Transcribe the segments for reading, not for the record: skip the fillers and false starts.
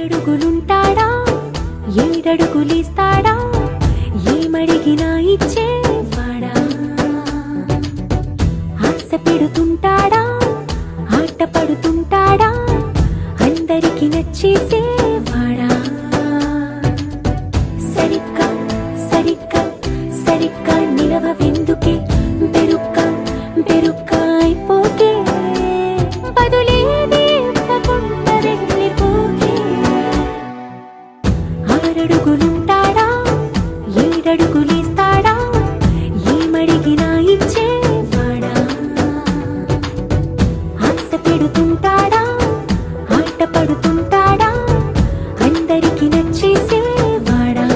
ఆరడుగులుంటాడా ఏడడుగులేస్తాడా ఏమడిగినా ఇచ్చేవాడా ఆశ పెడుతుంటాడా ఆట పడుతుంటాడా అందరికి నచ్చేసేవాడా సరిగ్గా సరిగ్గా సరిగ్గా నిలవెందుకే బెరుక్క బెరుక్క అయిపోకే బదులేది ఇవ్వకుండా వెళ్ళిపోకే ఆరడుగులుంటాడా ఏడడుగులేస్తాడా ఏమడిగినా ఇచ్చేవాడా ఆశ పెడుతుంటాడా ఆట పడుతుంటాడా అందరికి నచ్చేసేవాడా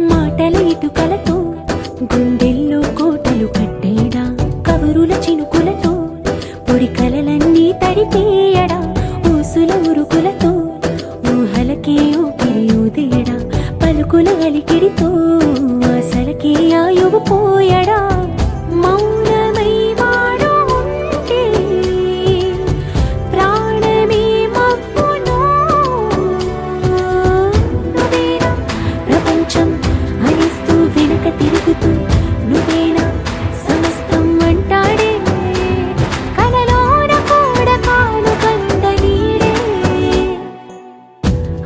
మాటల ఇటుకలతో గుండెల్లో కోటలు కట్టేడా కవరుల చినుకులతో పొడి కలలన్నీ తడిపేయడా ఊసుల ఉరుకులతో ఊహలకే ఊపిరి ఊదేయడా పలుకుల అలికిడితో ఆశలకే ఆయువు పోయడా మౌనమై వాడు ఉంటే ప్రాణమే మవ్వును నువ్వేనా ప్రపంచం అనిస్తూ వెనక తిరుగుతూ నువ్వేనా సమస్తం అంటాడే కలలోన కూడా కాను కంద నీడే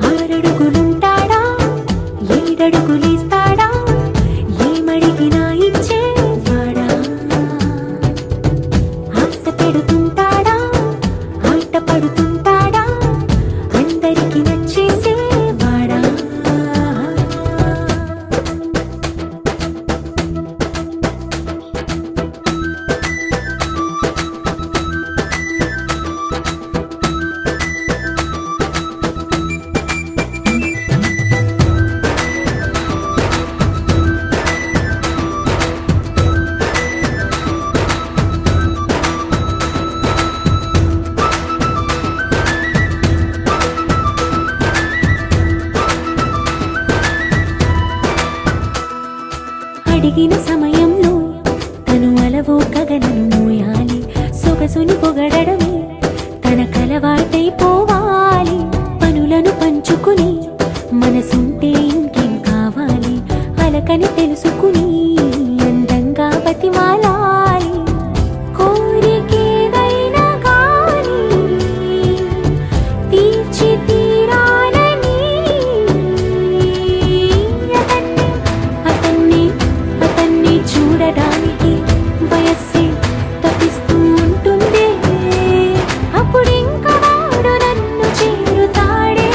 ఆరడుగులుంటాడా ఏడడుగులేస్తాడా ఏమడిగినా ఇచ్చేవాడా ఆశ పెడుతుంటాడా ఆట పడుతుంటాడా అందరికి నచ్చేసేవాడా అడిగిన సమయంలో తను అలవో గగనను మోయాలి సొగసుని పొగడమే తన కలవాటైపోవాలి పనులను పంచుకుని మనసుంటే ఇంకేం కావాలి అలకని తెలుసుకుని అందంగా బతిమాలాలి కోరికేదైనా గాని తీర్చి తీరాలని అతన్ని అతన్ని చూడడానికి వయస్సే తప్పిస్తూ ఉంటుంది అప్పుడింక వాడు నన్ను చేరుతాడే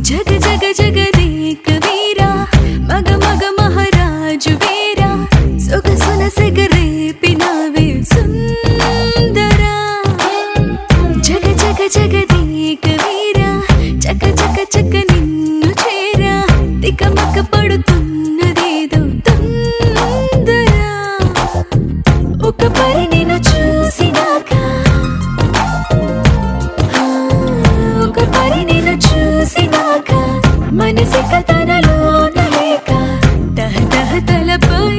జగ జగ జగదేక వీరా మగ మగ మహారాజు వీరా సొగసున సెగరేపినావే సుందరా జగ జగ జగదేక వీరా చక చక చక నిన్ను చేరా తికమక పడుతున్నదేదో తొందరా ఒక పరి నిన్ను చూసినాక ఒక పరి నిన్ను చూసినాక మనసిక తనలోన లేక దహ దహ తలపై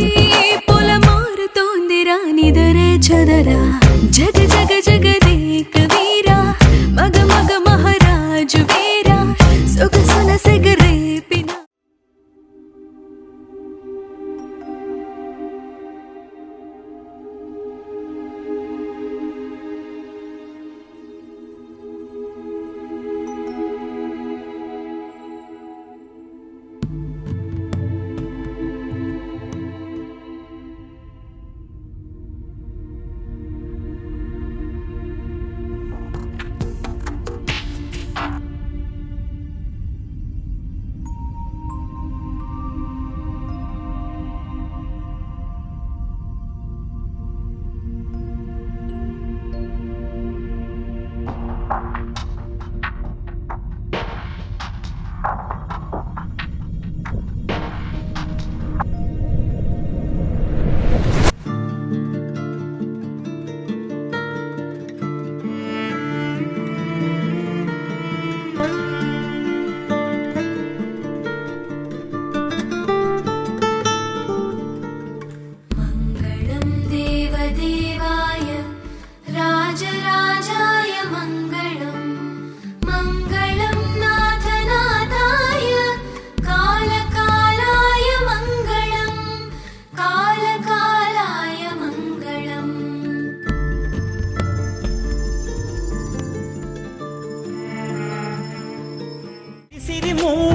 పొల మారుతోందిరా నిదరే చదరా జగ జగ జగదేక వీరా మగ మగ మహారాజు వీరా సొగ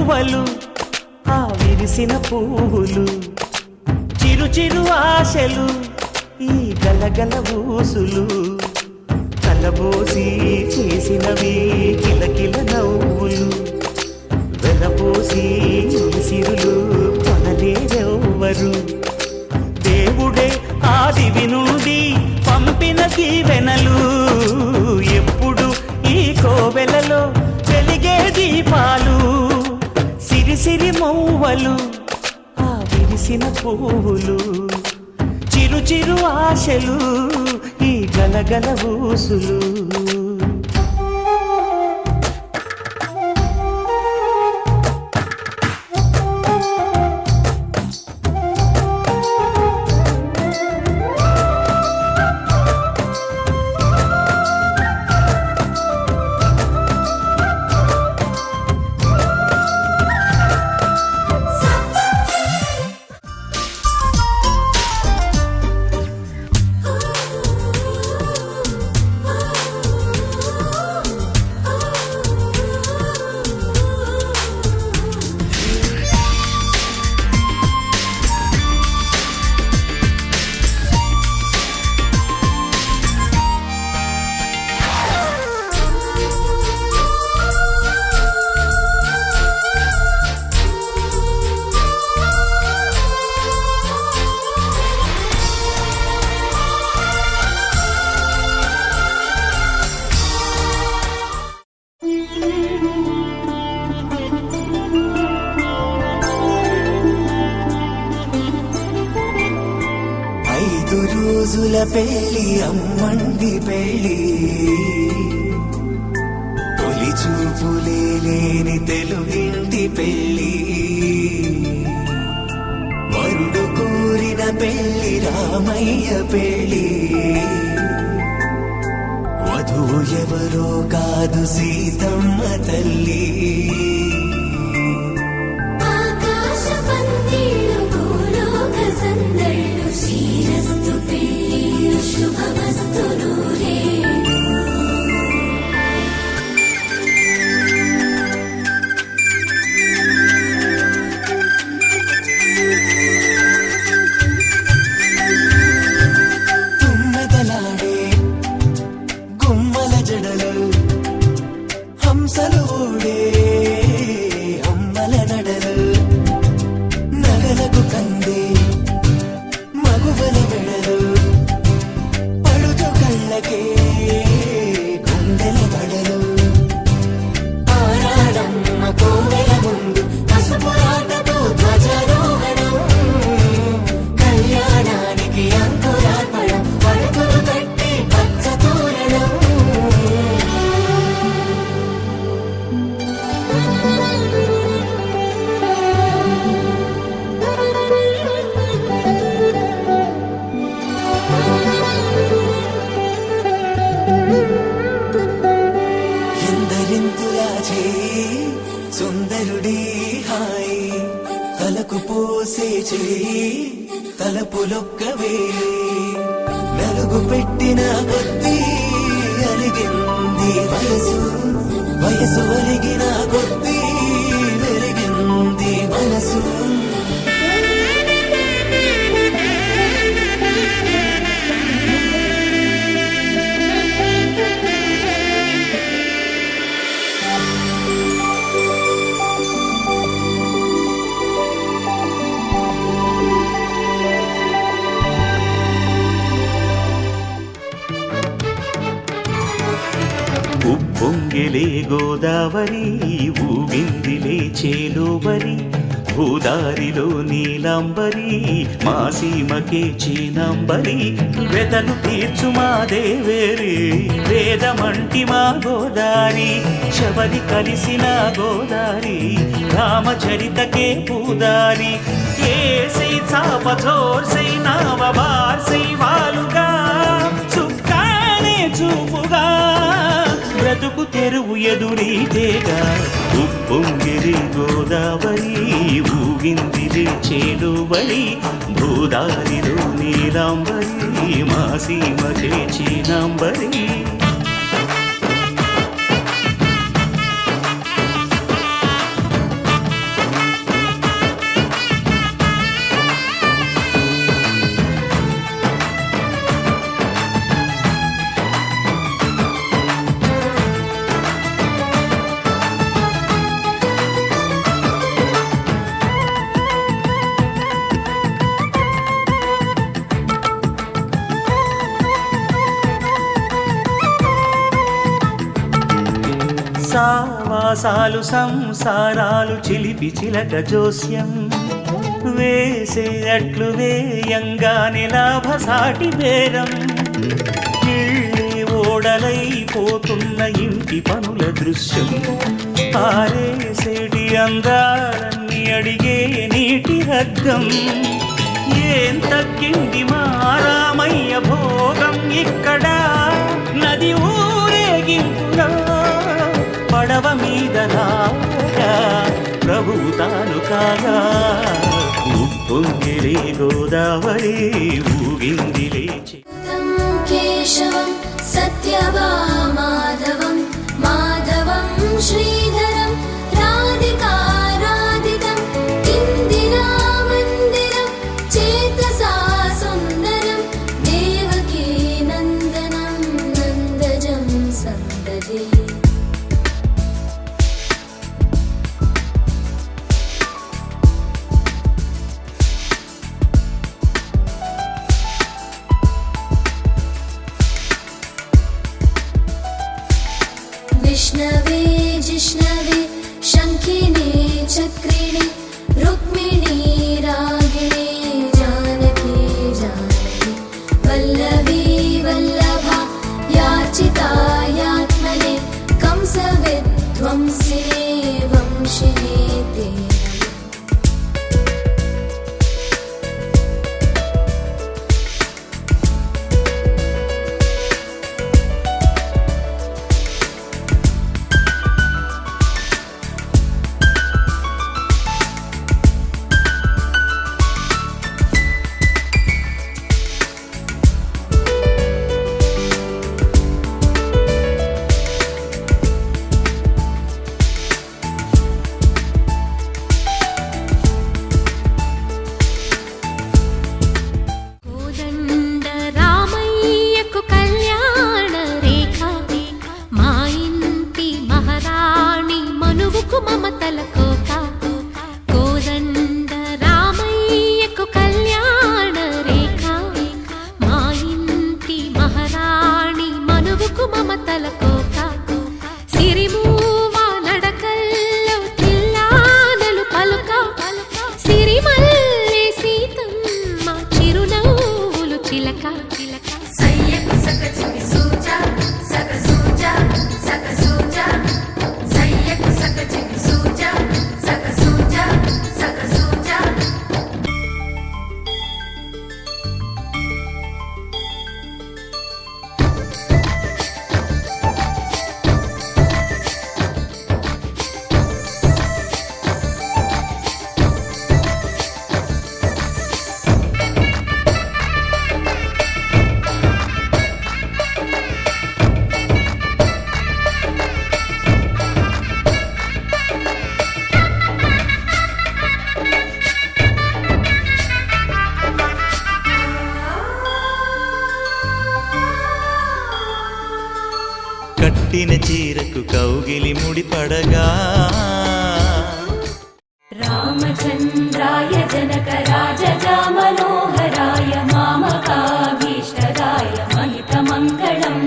మౌవలు ఆ విరిసిన పువ్వులు చిరు చిరు ఆశలు ఈ గలగల ఊసులు కలబోసి చేసినవి కిలకిల నవ్వులు వెలబోసి సిరులు కొనలేరెవ్వరు దేవుడే ఆదివి నుండి పంపిన దీవెనలు ఎప్పుడు ఈ కోవెలలో వెలిగే దీపాలు సిరిసిరి మౌవలు ఆ విరిసిన పువ్వులు చిరు చిరు ఆశలు ఈ గలగల ఊసులు రోజుల పెళ్లి అమ్మంది పెళ్లి తొలి చూపులే లేని తెలుగింటి పెళ్లి వరుడు కోరిన పెళ్లి రామయ్య పెళ్లి వధువు ఎవరో కాదు సీతమ్మ తల్లి సుందరుడి హాయి తలకు పోసే చేయి తలపులొక్కవే నలుగు పెట్టిన కొద్దీ అలిగింది వయసు వయసు ఒలిగిన కొద్దీ వెలిగింది మనసు ఉప్పొంగిలే గోదావరి ఊగిందిలే చేలోబరి భూదారిలో నీలాంబరి మా సీమకే చీనాంబరి వెదలు తీర్చు మా దేవేరి వేదమంటి మా గోదారి శబరి కలిసిన గోదారి రామచరితకే పూదారి ఏసై చాపచోర్సై నావబార్సై వాలుగా చుక్కానే చూపుగా బ్రతుకు తెరువు ఎదురీతేగా ఉప్పొంగిరి గోదావరి ఊగిందిరి చేలువరి భూదారిలో నీలాంబరి మా సీమకే చీనాంబరి సావాసాలు సంసారాలు చిలిపి చిలక జోస్యం వేసే అట్లు వేయంగానే లాభసాటి బేరం ఇళ్ళే ఓడలైపోతున్న ఇంటి పనుల దృశ్యం ఆరేసేటి అందాలన్నీ అడిగే నీటి రగ్గం ఏం తగ్గింది మా రామయ్య భోగం ఇక్కడ నది ఊరేగింపులో పడవ మీద రాగా ప్రభువు తాను కాగా ఉప్పొంగిలే గోదావరి ఊగింది లేచి కేశవం సత్యభామాధవం మాధవం శ్రీధరం రాధికారాధితం ఇందిరామందిరం చేతసా సుందరం దేవకీ నందనం నందజం సందదే विष्णवे जिष्णवे शङ्खिने चक्रिणे रुक्मिणी रागिणे जानकी जानकी वल्लभी वल्लभा याचिता यात्मने कंसविध्वंसिने वंशिने ते మమతల కోక కోదండ రామయ్యకు కళ్యాణ రేఖ మా ఇంటి మహారాణి మనువుకు మమతల కోక సిరిమూవ నడకల్లో తిల్లానలు పలుక సిరిమల్లె సీతమ్మ చిరునవ్వులు చిలక చిలక సయ్యకు సకచికి సూజా సక సూజా సక సూజా సయ్యకు సకచికి సూజా సక సూజా సక సూజా కట్టిన చీరకు కౌగిలి ముడిపడగా రామచంద్రాయ జనకరాజజా మనోహరాయ మామకాభీష్టదాయ మహితమంగళం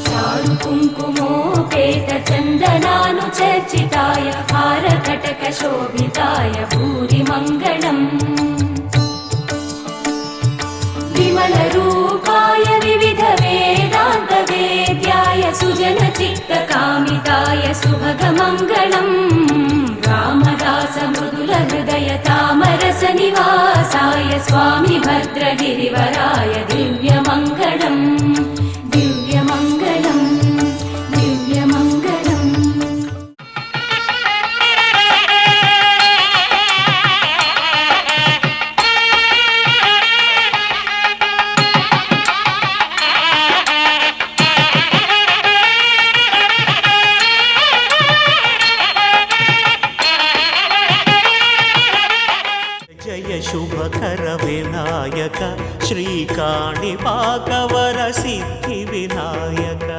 చారు కుంకుమోపేత చందనానుచర్చితాయ హారకటక శోభితాయ భూరి మంగళం విమలరూపాయ వివిధ వేదాంత వేద్యాయ సుజన చిత్త కామితాయ శుభగమంగళం రామదాస మృదుల హృదయ తామరస నివాసాయ స్వామి భద్రగిరివరాయ దివ్యమంగళం దివ్యమంగళం దివ్యమంగళం జయ శుభకర వినాయక శ్రీకాణిపాకవర సిద్ధి వినాయక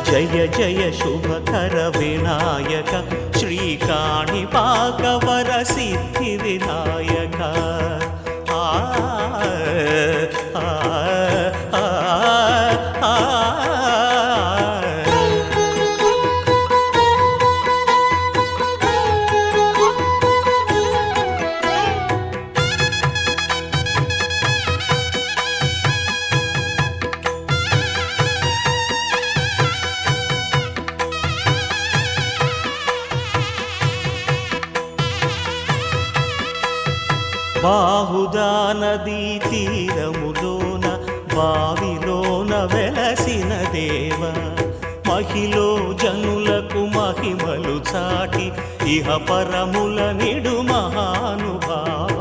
జయ జయ శుభకర వినాయక శ్రీకాణిపాకవర సిద్ధి వినాయక ఆ ఆ ఆ బాహుదా నదీ తీరములోన బావిలోన వెలసిన దేవ మహిలో జనులకు మహిమలు చాటి ఇహ పరముల నిడు మహానుభావ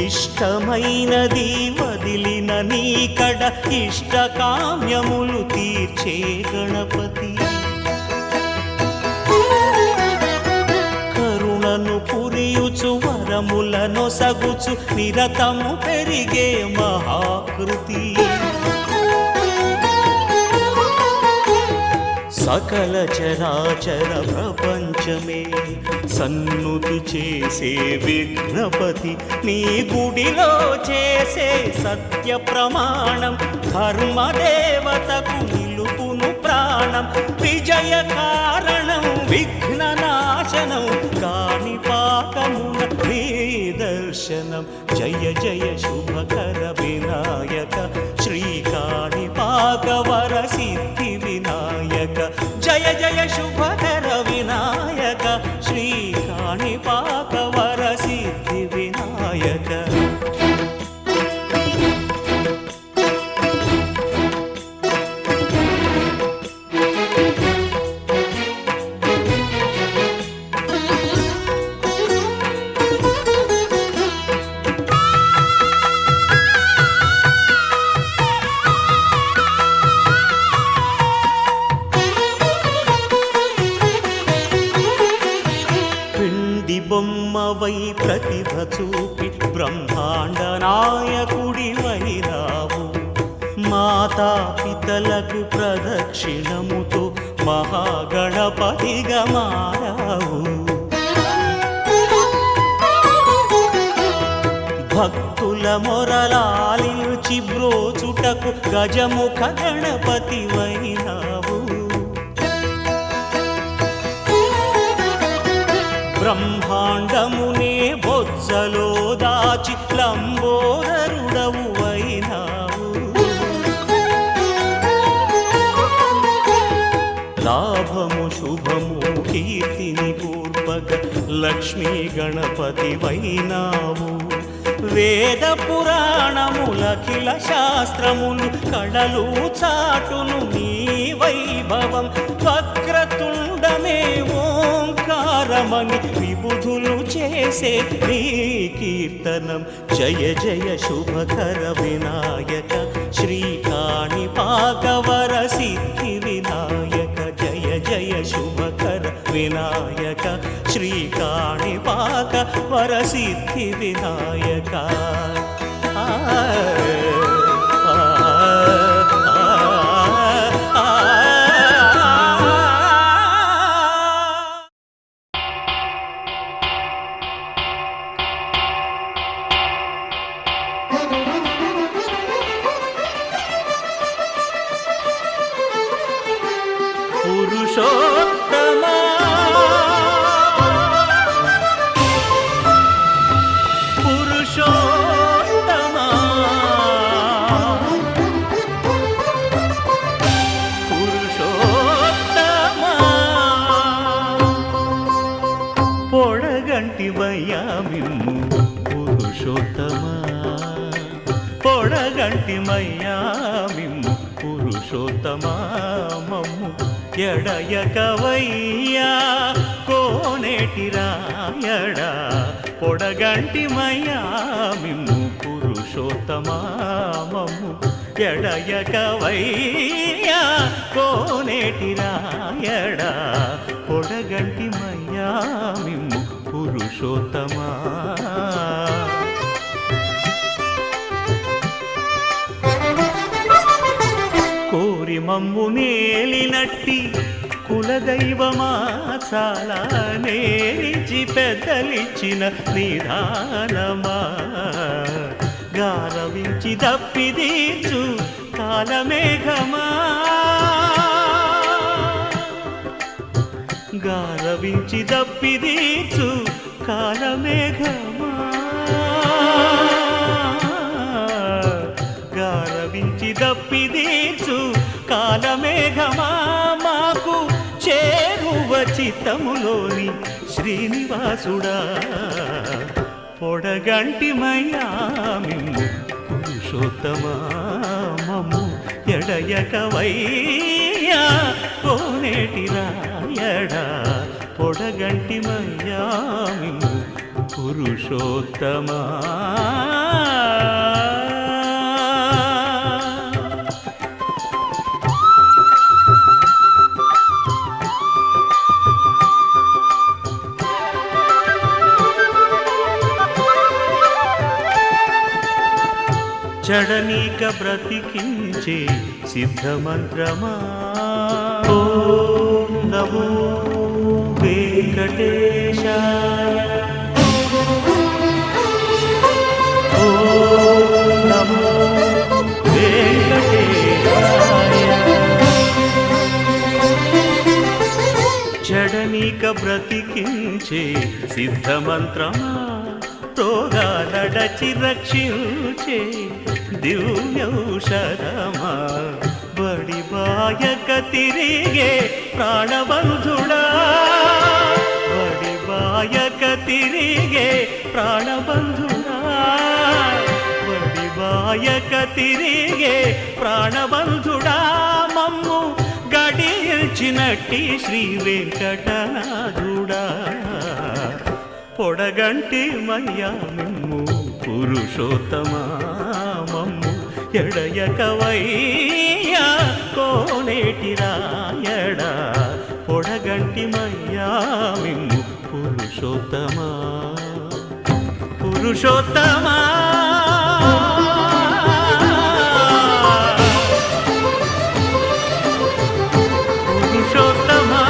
ఇష్టమైనది వదిలిన నీకడ ఇష్టకామ్యములు తీర్చే గణపతి కరుణను పురియుచు వరములను సగుచు నిరతము పెరిగే మహాకృతి సకల చరాచర ప్రపంచమే సన్నుతి చేసే విఘ్నపతి నీ గుడిలో చేసే సత్య ప్రమాణం ధర్మదేవతకు నిలుపును ప్రాణం విజయ కారణం విఘ్న నాశనం కాణిపాకమున నీ దర్శనం జయ జయ శుభకర వినాయక శ్రీ కాణిపాక వర సిద్ధి వినాయక జయ జయ శుభకర వినాయక శ్రీ కాణిపాక వర సిద్ధి వినాయక బొమ్మవై ప్రతిభ చూపి బ్రహ్మాండ నాయకుడి వైరావు మాతా పితలకు ప్రదక్షిణముతో మహాగణపతిగా మారావు భక్తుల మొరలాలించి బ్రోచుటకు గజముఖ గణపతి వైనావు బ్రహ్మాండమునే బొజ్జలో దాచి లంబోదరుడవు అయినావు లాభము శుభము కీర్తిని పూర్వక లక్ష్మీ గణపతి వైనావు వేద పురాణములఖిల శాస్త్రములు కళలు చాటును నీ వైభవం వక్రతుండమే ఓంకారమని విబుధులు చేసే నీ కీర్తనం జయ జయ శుభకర వినాయక శ్రీ కాణిపాక వర సిద్ధి వినాయక జయ జయ శుభకర వినాయక శ్రీ కాణిపాక వర సిద్ధి వినాయక పురుషోత్తమా పురుషోత్తమా పురుషోత్తమా పొడగంటి వయ్యామిమ్ము పురుషోత్తమా పొడగంటి మయ్యామిమ్ము పురుషోత్తమా మమ్ము ఎడయకవయ్యా కోనేటి రాయడా పొడగంటి మయ్యామిమ్ము పురుషోత్తమా మమ్ము ఎడయకవయ్యా కోనేటి రాయడా పొడగంటి మయ్యామిమ్ము పురుషోత్తమా కోరి మమ్ము నేలినట్టి కులదైవమా చాలా నేరిచి పెద్దలిచ్చిన నిదానమా గారవించి దప్పిదీర్చు కాలమేఘమా గారవించి దప్పిదీర్చు కాలమేఘమా గారవించి దప్పిదీర్చు కాలమేఘమా మాకు చేరువ చిత్తములోని శ్రీ శ్రీనివాసుడా పొడగంటి మయ్యా మిమ్ము పురుషోత్తమా మమ్ము ఎడయకవయ్యా కోనేటి రాయడా పొడగంటి మయ్యా మిమ్ము పురుషోత్తమా చడనీక బ్రతికించే సిద్ధమంత్రమా ఓం నమో వెంకటేశాయ ఓం నమో వెంకటేశాయ చడనీక బ్రతికించే సిద్ధమంత్రమా రోగాలడచి రక్షించే దివ్యౌషధమా బడి బాయక తిరిగే ప్రాణబంధుడా బడి బాయక తిరిగే ప్రాణబంధుడా బడి బాయక తిరిగే ప్రాణబంధుడా మమ్ము గడిచినట్టి శ్రీ వెంకటనాథుడా పొడగంటి మయ్యా మిమ్ము పురుషోత్తమా మమ్ము ఎడయకవయ్యా కోనేటి రాయడా పొడగంటి మయ్యా మిమ్ము పురుషోత్తమా పురుషోత్తమా పురుషోత్తమా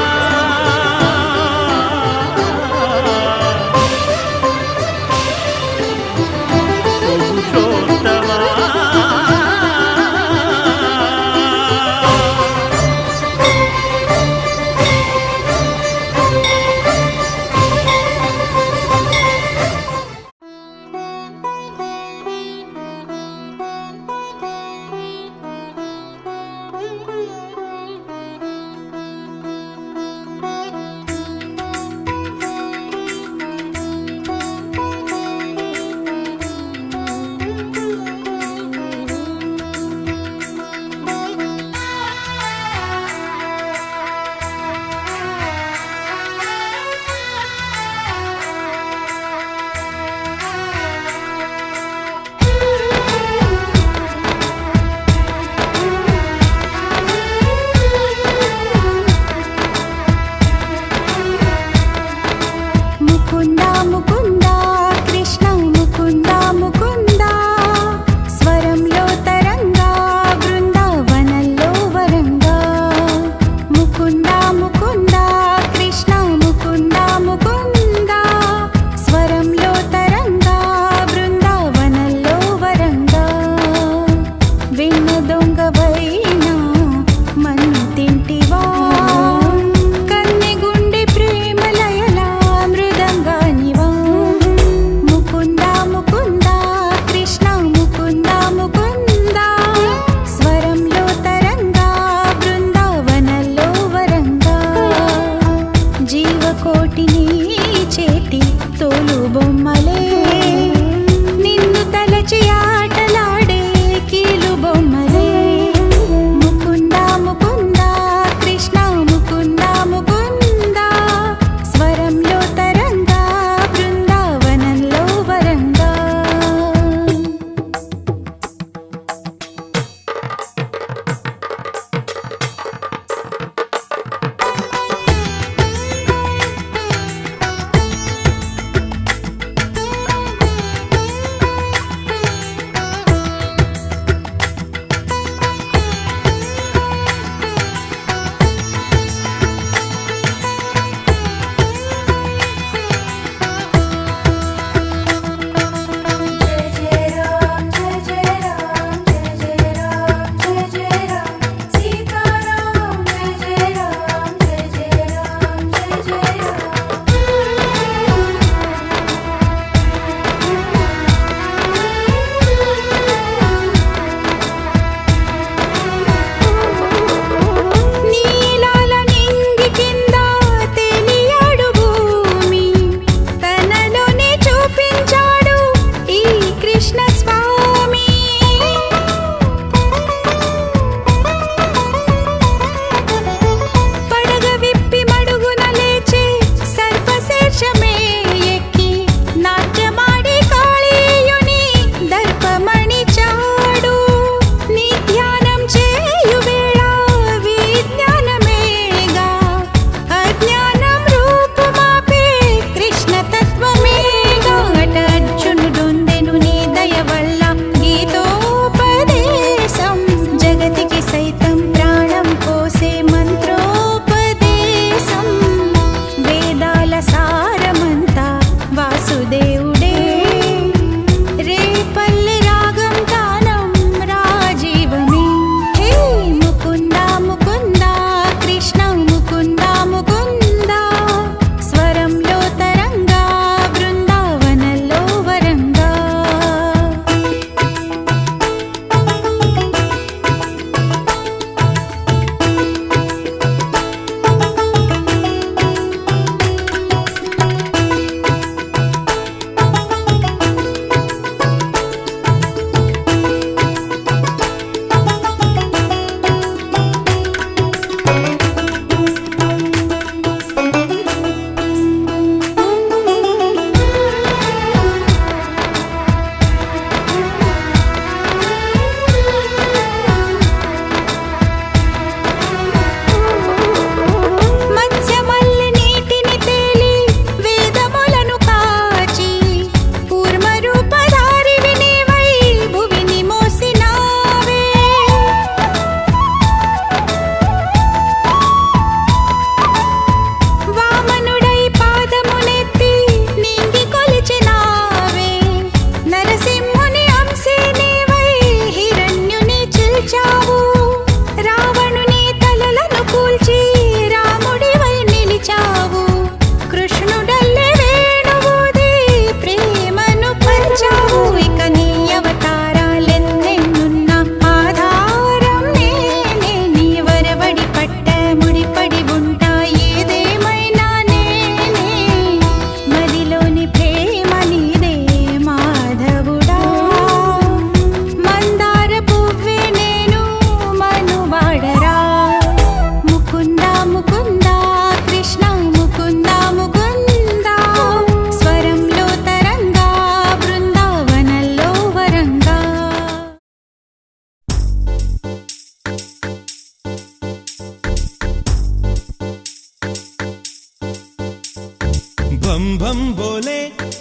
భం భం బోలే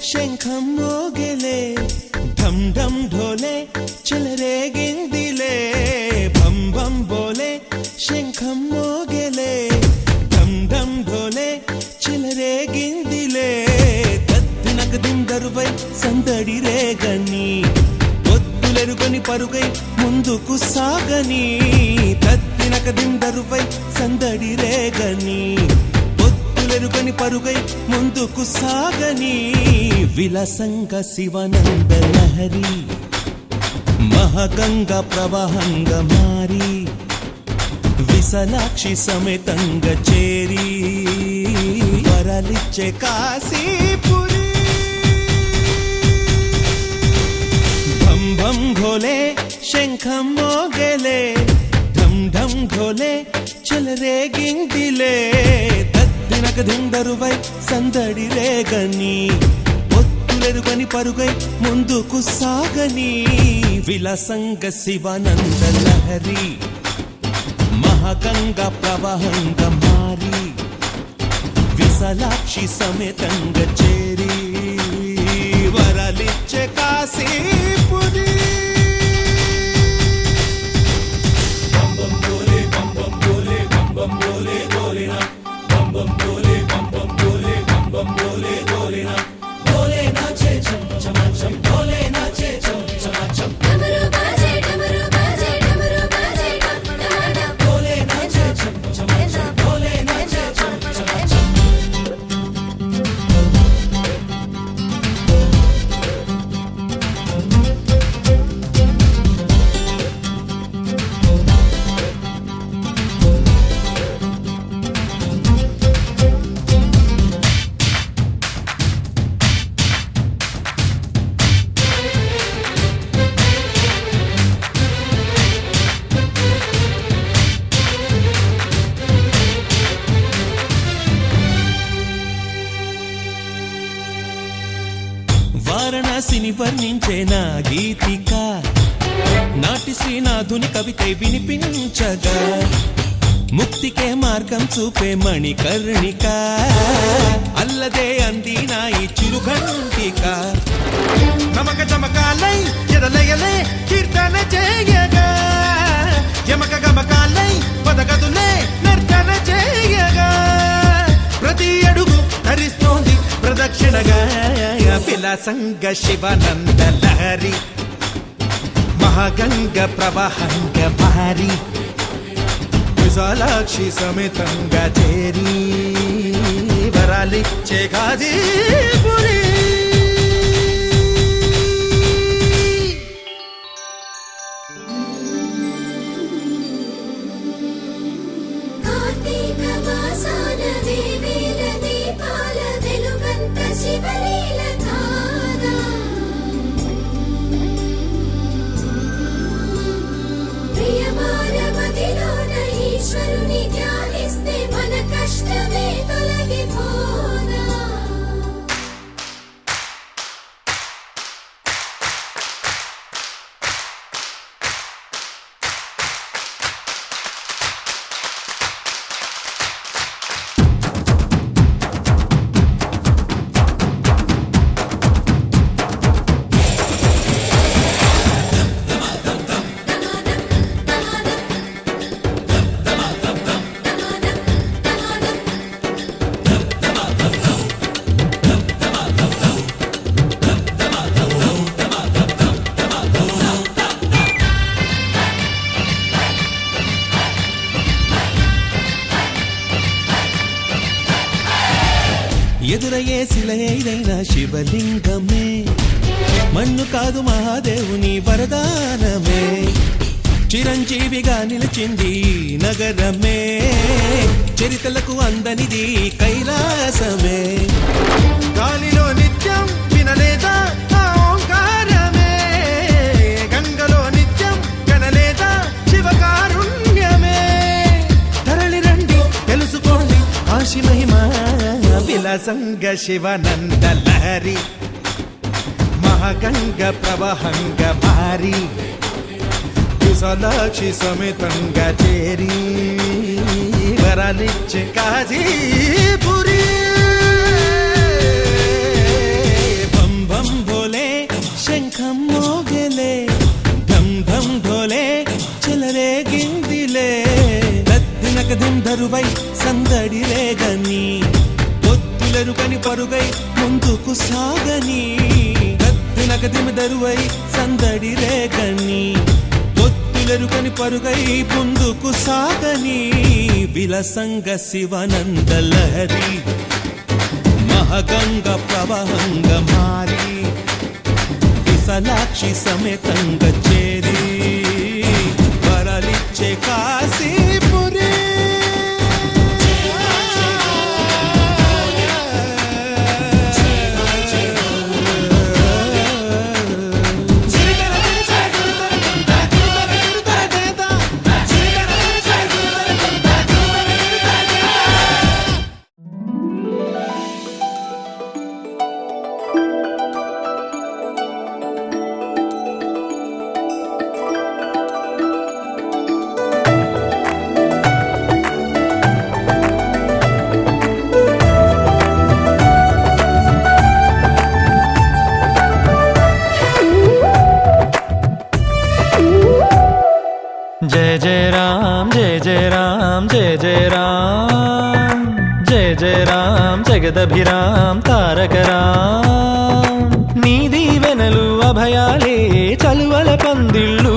శంఖం మోగెలే ఢం ఢం ఢోలే చెలరేగిందిలే భం భం బోలే శంఖం మోగెలే ఢం ఢం ఢోలే చెలరేగిందిలే తత్తినక దిందరువై సందడి రేగని ఒత్తులెరుగని పరుగై ముందుకు సాగని తత్తినక దిందరువై సందడి రేగని ఒత్తులెరుగని పరుగై ముందుకు సాగని విలసంగ శివనంద లహరి మహగంగ ప్రవాహంగా మారి విశాలాక్షి సమేతంగా చేరి వరలిచ్చే కాశీపురి భం భం ఘోలే శంఖం మోగెలే ఢం ఢం ఘోలే చెలరేగిందిలే తద్దినక దిందరువై సందడి రేగని ఒత్తులెరుగని పరుగై ముందుకు సాగని విలసంగ శివానంద లహరి మహగంగ ప్రవాహంగా మారి విశాలాక్షి సమేతంగా చేరి వరలిచ్చే కాశీపురి డమరు బాజే డమరు బాజే డమరు బాజే డమడా బోలే నాచే చం చం చం బోలే నాచే చం చం చం వారణాసిని వర్ణించే నా గీతిక నాటి శ్రీనాథుని కవితే వినిపించగా ముక్తికే మార్గం చూపే మణికర్ణిక అల్లదే అంది నా ఈ చిరుఘంటిక నమక చమకాలై ఎదలయలే కీర్తన చేయగా యమక గమకాలై పదగదులే నర్తన చేయగా ప్రతి అడుగు ధరిస్తోంది ప్రదక్షిణగా విలాసంగ శివానంద లహరి మహాగంగ ప్రవాహంగ మారి విశాలాక్షి సమేతంగా చేరి వరాలిచ్చే గాజీపురి కార్తీక మాసాన వేవేల దీపాల వెలుగంత శివలీల ధారా ప్రియమార మదిలోన ఈశ్వరుని ధ్యానిస్తే మన కష్టమే తొలగిపోదా ఎదురయ్యే శిలైన శివలింగమే మన్ను కాదు మహాదేవుని వరదానమే చిరంజీవిగా నిలిచింది ఈ నగరమే చరితలకు అందనిది కైలాసమే గాలిలో నిత్యం వినలేదా ఆ ఓంకారమే గంగలో నిత్యం కనలేదా శివకారుణ్యమే తరలి రండి తెలుసుకోండి కాశీ మహిమ విలాసంగ శివానంద లహరి మహాగంగ ప్రవాహంగ మారి విశాలాక్షి సమేతంగా చేరి వరాలిచ్చే కాశీపురి రేగిందిలే దద్దినకదిం దరువై సందడి రేగని ఒత్తులెరుకని పరుగై ముందుకు సాగని దద్దినకదిం దరువై సందడి రేగని ఒత్తులెరుకని పరుగై ముందుకు సాగని విలసంగ శివనంద లహరి మహగంగ ప్రవహంగ మారి విశాలాక్షి సమేతంగ చేరి వరలిచ్చే కాశీపురి जय जय राम जय जय राम जय जय राम जय जय राम जगदभिराम तारक राम నీ దీవెనలు అభయాలే చలువల పందిళ్ళు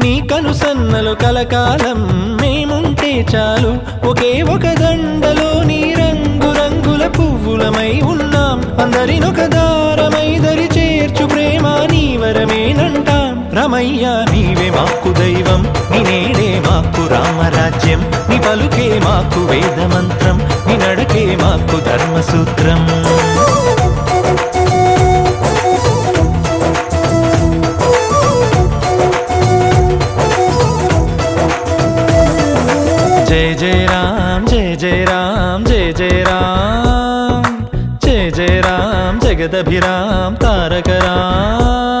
నీ కనుసన్నలు కలకాలం మేముంటే చాలు ఒకే ఒక దండలో నీ రంగు రంగుల పువ్వులమై ఉన్నాం అందరినొక దారమై దరి చేర్చు ప్రేమ నీ వరమేనంటాం రమయ్య నీవే మాకు దైవం నీ నేడే మాకు రామరాజ్యం నీ పలుకే మాకు వేదమంత్రం నీ నడకే మాకు ధర్మసూత్రం जय जय राम जय जय राम जय जय राम जय जय राम जगदभिराम तारक राम